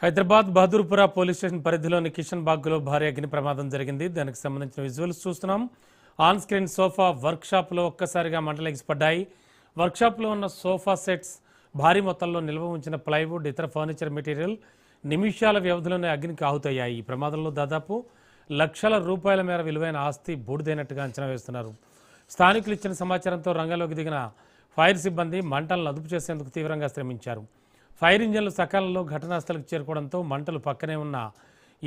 Hyderabad Bahadurpura police station పరిధిలోని కిషన్ బాగ్లో భారీ అగ్ని ప్రమాదం జరిగింది. దానికి సంబంధించిన విజువల్స్ చూస్తున్నాం. ఆన్ స్క్రీన్ సోఫా వర్క్షాప్లో ఒక్కసారిగా మంటలు ఎగిసిపడ్డాయి. వర్క్షాప్లో ఉన్న సోఫా సెట్స్, భారీ మొత్తంలో నిల్వ ఉంచిన ప్లైవుడ్, ఇతర ఫర్నిచర్ మెటీరియల్ నిమిషాల వ్యవధిలోనే అగ్నికి ఆహుతయ్యాయి. ఈ ప్రమాదంలో దాదాపు లక్షల రూపాయల మేర విలువైన ఆస్తి బూడిదైనట్టుగా అంచనా వేస్తున్నారు. స్థానికులు ఇచ్చిన సమాచారంతో రంగంలోకి దిగిన ఫైర్ సిబ్బంది మంటలను అదుపు చేసేందుకు తీవ్రంగా శ్రమించారు. ఫైర్ ఇంజన్లు సకాలంలో ఘటనా స్థలికి చేరుకోవడంతో మంటలు పక్కనే ఉన్న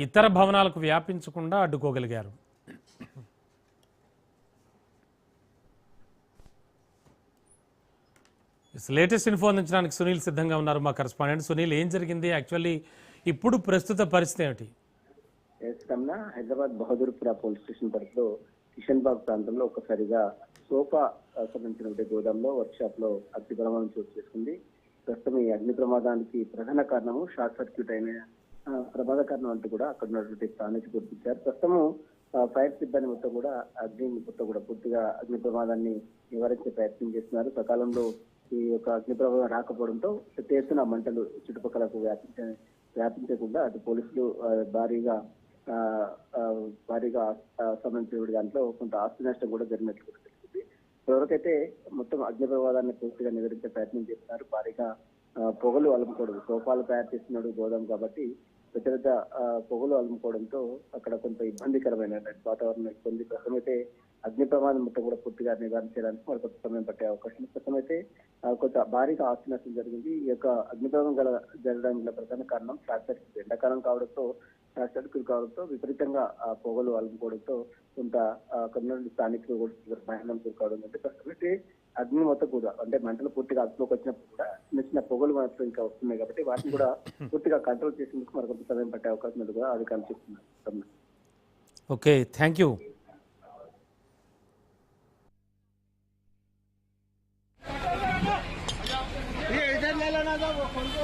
ఇతర భవనాలకు వ్యాపించకుండా అడ్డుకోగలిగారు. లేటెస్ట్ ఇన్ఫో అందించడానికి సునీల్ సిద్ధంగా ఉన్నారు, మా కరెస్పాండెంట్. సునీల్, ఏం జరిగింది యాక్చువల్లీ, ఇప్పుడు ప్రస్తుత పరిస్థితి ఏమిటి? హైదరాబాద్ బహదూర్పురా పోలీస్ స్టేషన్ పరిధిలో కిషన్ బాగ్ ప్రాంతంలో ఒక్కసారిగా సోఫా సంబంధించిన గోదాంలో వర్క్ షాప్ లో అగ్ని ప్రమాదం చోటు చేసుకుంది. ప్రస్తుతం ఈ అగ్ని ప్రమాదానికి ప్రధాన కారణము షార్ట్ సర్క్యూట్ అయిన ప్రమాద కారణం అంటూ కూడా అక్కడ ఉన్నటువంటి స్థానికులు గుర్తించారు. ప్రస్తుతము ఫైర్ సిబ్బంది మొత్తం కూడా పూర్తిగా అగ్ని ప్రమాదాన్ని నివారించే ప్రయత్నం చేస్తున్నారు. సకాలంలో ఈ యొక్క అగ్ని ప్రమాదం రాకపోవడంతో పెద్ద ఎత్తున మంటలు చుట్టుపక్కలకు వ్యాపించకుండా అటు పోలీసులు భారీగా సంబంధించిన దాంట్లో కొంత ఆస్తి నష్టం కూడా జరిగినట్లు కూడా తెలిసింది. ఇప్పటివరకైతే మొత్తం అగ్ని ప్రమాదాన్ని పూర్తిగా నివారించే ప్రయత్నం చేస్తున్నారు. భారీగా పొగలు అలుముకోవడం, సోఫాలు తయారు చేస్తున్నాడు గోదాం కాబట్టి పెద్ద పొగలు అలుముకోవడంతో అక్కడ కొంత ఇబ్బందికరమైన వాతావరణం నెలకొంది. ప్రస్తుతమైతే అగ్ని ప్రమాదం మొత్తం కూడా పూర్తిగా నివారించడానికి మరి కొంత సమయం పట్టే అవకాశం ఉంది. ప్రస్తుతమైతే కొంత భారీగా ఆస్తి నష్టం జరిగింది. ఈ యొక్క అగ్ని ప్రమాదం జరగడానికి గల ప్రధాన కారణం షార్ట్ సర్క్యూట్, ఎండాకాలం కావడంతో విపరీతంగా పొగలు అలుముకోవడంతో కొంత కొన్ని స్థానికులు కూడా భయానం కావడం అంటే ప్రస్తుతం అగ్ని మొత్తం కూడా అంటే మంటలు పూర్తిగా అదుపులోకి వచ్చినప్పుడు కూడా చిన్న పొగలు మాత్రం ఇంకా వస్తున్నాయి కాబట్టి వాటిని కూడా పూర్తిగా కంట్రోల్ చేసేందుకు మరికొంత సమయం పట్టే అవకాశం ఉంది కూడా అది కనిపిస్తున్నారు. Okay, thank you. ये इधर ले लो ना, वो फोन को